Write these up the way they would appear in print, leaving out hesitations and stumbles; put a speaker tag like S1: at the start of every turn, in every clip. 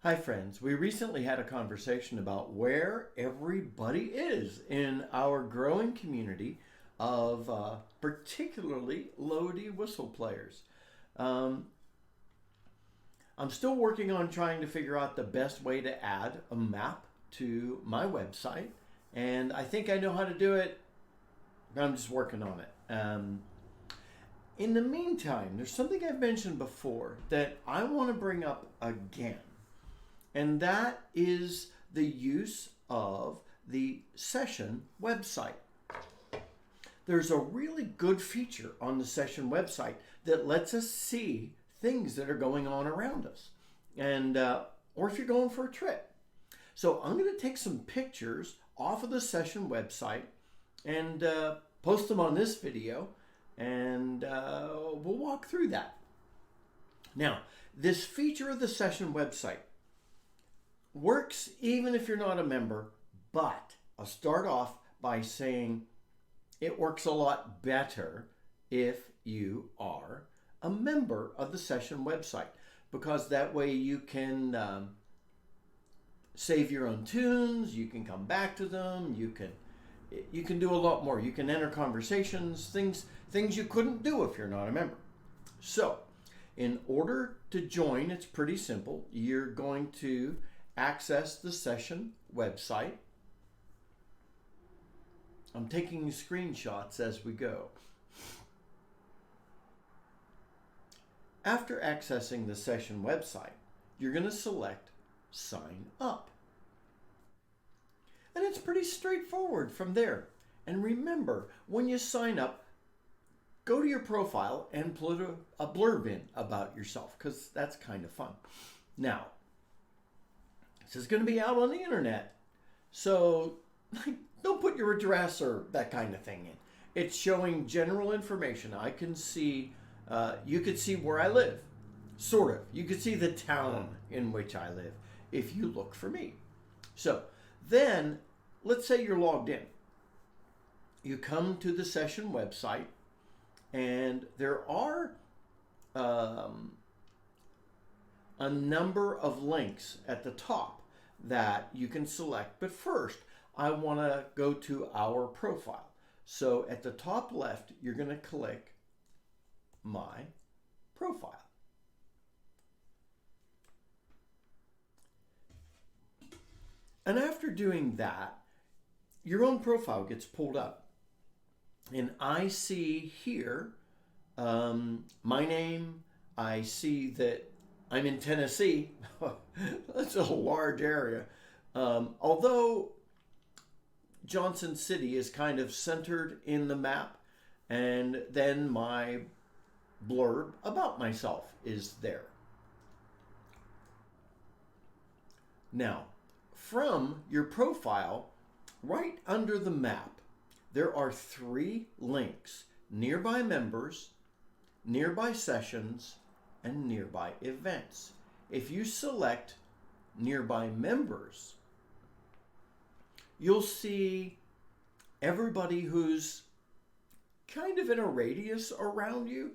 S1: Hi, friends. We recently had a conversation about where everybody is in our growing community of particularly Lodi whistle players. Um, I'm still working on trying to figure out the best way to add a map to my website, and I think I know how to do it. I'm just working on it. In the meantime, there's something I've mentioned before that I want to bring up again, and that is the use of the session website. There's a really good feature on the session website that lets us see things that are going on around us, and or if you're going for a trip. So I'm going to take some pictures off of the session website and post them on this video, and we'll walk through that. Now, this feature of the session website works even if you're not a member, but I'll start off by saying it works a lot better if you are a member of the session website, because that way you can save your own tunes, you can come back to them, you can do a lot more. You can enter conversations, things you couldn't do if you're not a member. So, in order to join, it's pretty simple. You're going to access the session website. I'm taking screenshots as we go. After accessing the session website, you're going to select Sign Up. And it's pretty straightforward from there. And remember, when you sign up, go to your profile and put a blurb in about yourself, because that's kind of fun. Now, this is going to be out on the internet, so don't put your address or that kind of thing in. It's showing general information. I can see, you could see where I live, sort of. You could see the town in which I live if you look for me. So then, let's say you're logged in. You come to the session website, and there are a number of links at the top that you can select. But first, I want to go to our profile. So at the top left, you're going to click My Profile. And after doing that, your own profile gets pulled up. And I see here my name. I see that I'm in Tennessee. That's a large area. Although Johnson City is kind of centered in the map, and then my blurb about myself is there. Now, from your profile, right under the map, there are 3 links: nearby members, nearby sessions, and nearby events. If you select nearby members, you'll see everybody who's kind of in a radius around you.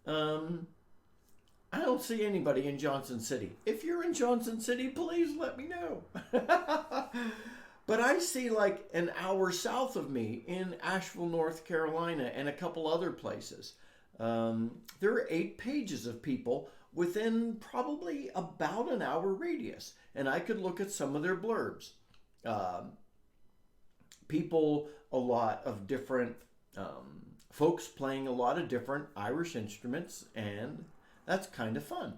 S1: I don't see anybody in Johnson City. If you're in Johnson City, please let me know. But I see like an hour south of me in Asheville, North Carolina, and a couple other places. There are 8 pages of people within probably about an hour radius, and I could look at some of their blurbs. People, a lot of different folks playing a lot of different Irish instruments, and that's kind of fun.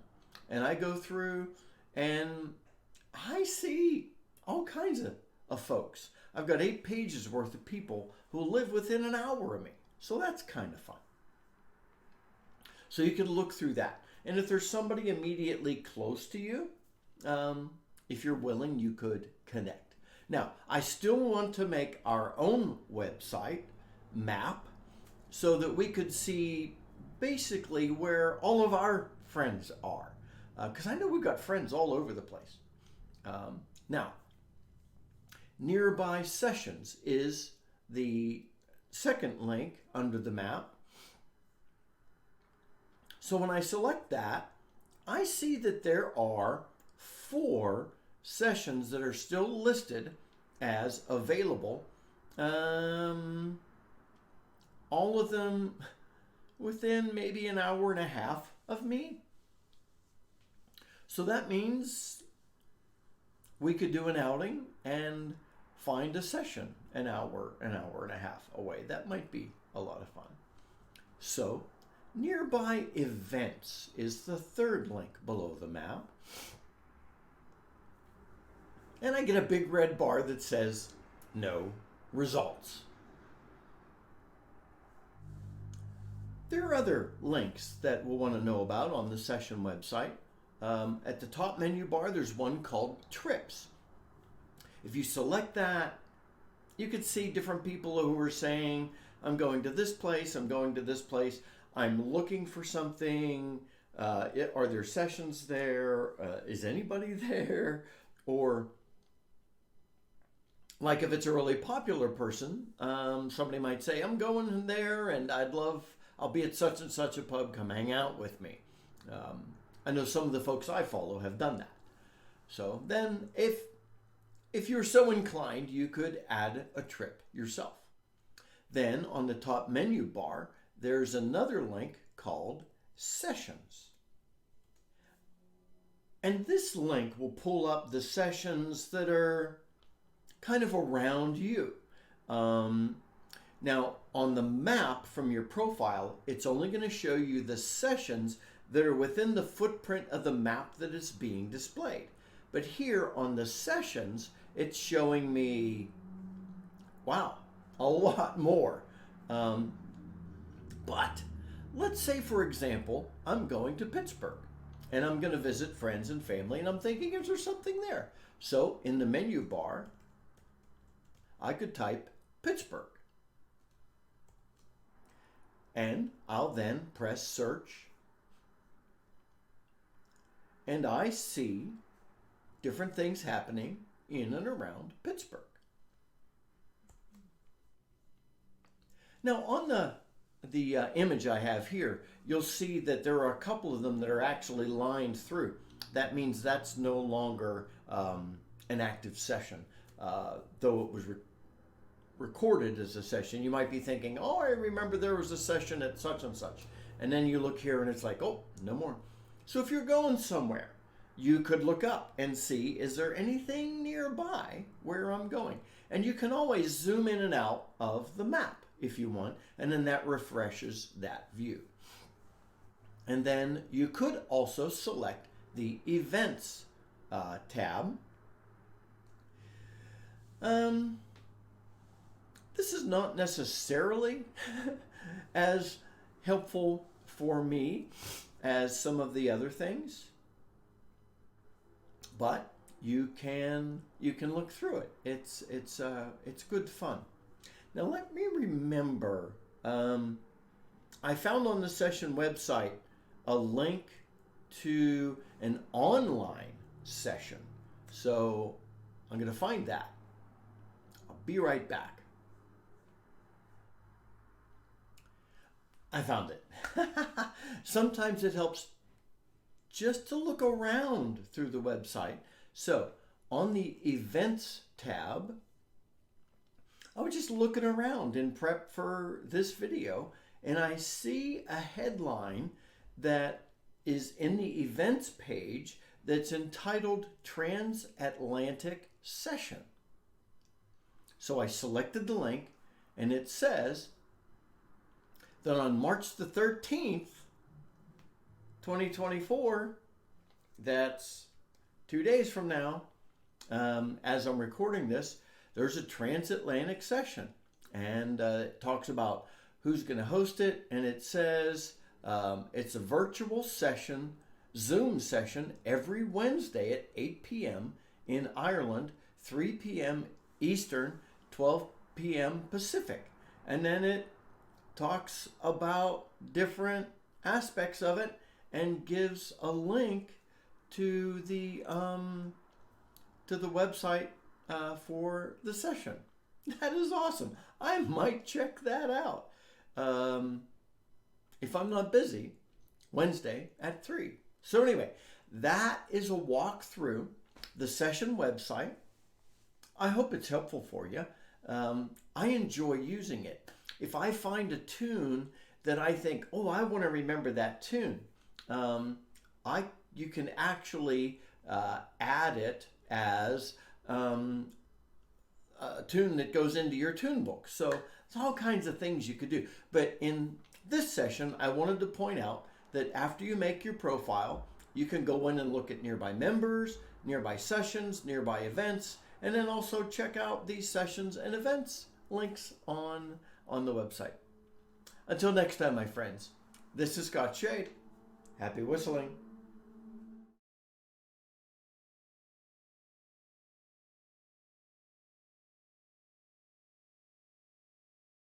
S1: And I go through and I see all kinds of folks. I've got 8 pages worth of people who live within an hour of me, so that's kind of fun. So you can look through that. And if there's somebody immediately close to you, if you're willing, you could connect. Now, I still want to make our own website map so that we could see basically where all of our friends are. Because I know we've got friends all over the place. Now, nearby sessions is the second link under the map. So when I select that, I see that there are 4 sessions that are still listed as available. All of them within maybe an hour and a half of me. So that means we could do an outing and find a session an hour and a half away. That might be a lot of fun. So nearby events is the third link below the map. And I get a big red bar that says no results. There are other links that we'll want to know about on the session website. At the top menu bar, there's one called Trips. If you select that, you can see different people who are saying, I'm going to this place, I'm going to this place, I'm looking for something, are there sessions there, is anybody there? Or like if it's a really popular person, somebody might say, I'm going there and I'll be at such and such a pub, come hang out with me. I know some of the folks I follow have done that. So then if you're so inclined, you could add a trip yourself. Then on the top menu bar, there's another link called Sessions. And this link will pull up the sessions that are kind of around you. Now, on the map from your profile, it's only going to show you the sessions that are within the footprint of the map that is being displayed. But here on the sessions, it's showing me, wow, a lot more. But let's say, for example, I'm going to Pittsburgh and I'm going to visit friends and family, and I'm thinking, is there something there? So in the menu bar, I could type Pittsburgh. And I'll then press search. And I see different things happening in and around Pittsburgh. Now on the image I have here, you'll see that there are a couple of them that are actually lined through. That means that's no longer an active session, though it was recorded as a session. You might be thinking, oh, I remember there was a session at such and such. And then you look here and it's like, oh, no more. So if you're going somewhere, you could look up and see, is there anything nearby where I'm going? And you can always zoom in and out of the map if you want, and then that refreshes that view. And then you could also select the Events tab. This is not necessarily as helpful for me as some of the other things, but you can look through it. It's good fun. Now let me remember. I found on the session website a link to an online session, so I'm going to find that. I'll be right back. I found it. Sometimes it helps just to look around through the website. So on the Events tab, I was just looking around in prep for this video, and I see a headline that is in the Events page that's entitled Transatlantic Session. So I selected the link, and it says that on March the 13th, 2024, that's 2 days from now, as I'm recording this, there's a transatlantic session. And it talks about who's going to host it, and it says it's a virtual session, Zoom session, every Wednesday at 8 p.m. in Ireland, 3 p.m. Eastern, 12 p.m. Pacific. And then it talks about different aspects of it and gives a link to the website for the session. That is awesome. I might check that out if I'm not busy Wednesday at 3. So anyway, that is a walkthrough. the session website. I hope it's helpful for you. I enjoy using it. If I find a tune that I think, oh, I want to remember that tune, you can actually add it as a tune that goes into your tune book. So it's all kinds of things you could do. But in this session, I wanted to point out that after you make your profile, you can go in and look at nearby members, nearby sessions, nearby events, and then also check out these sessions and events links on the website. Until next time, my friends, this is Scott Shade. Happy whistling.